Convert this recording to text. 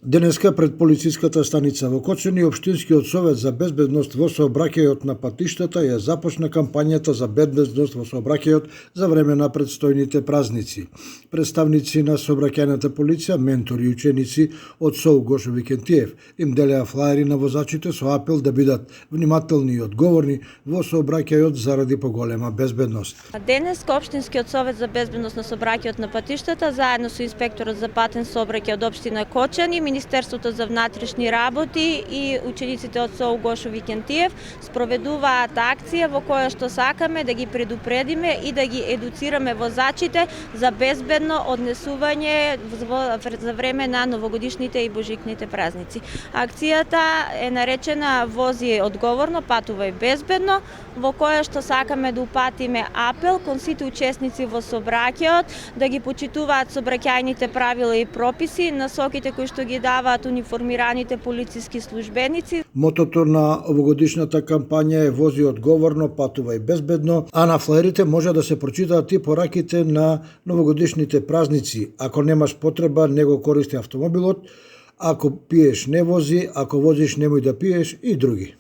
Денеска пред полициската станица во Кочани, Општинскиот совет за безбедност во сообраќајот на патиштата ја започна кампањата за безбедност во сообраќајот за време на предстојните празници. Представници на сообраќајната полиција, ментори и ученици од СОУ Гошо Викентиев им делеа флаери на возачите со апел да бидат внимателни и одговорни во сообраќајот заради поголема безбедност. Денес Општинскиот совет за безбедност на сообраќајот на патиштата заедно со инспекторот за патен сообраќај од општина Кочани, Министерството за внатрешни работи и учениците од СОУ Гошо Викентиев спроведуваат акција во која што сакаме да ги предупредиме и да ги едуцираме возачите за безбедно однесување за време на новогодишните и божикните празници. Акцијата е наречена Вози одговорно, патувај безбедно, во која што сакаме да упатиме апел кон сите учесници во сообраќајот да ги почитуваат сообраќајните правила и прописи, насоките кои што ги даваат униформираните полициски службеници. Мотото на овогодишната кампања е Вози одговорно, патувај безбедно, а на флаерите може да се прочитаат и пораките на новогодишните празници. Ако немаш потреба, не го користи автомобилот, ако пиеш не вози, ако возиш немој да пиеш и други.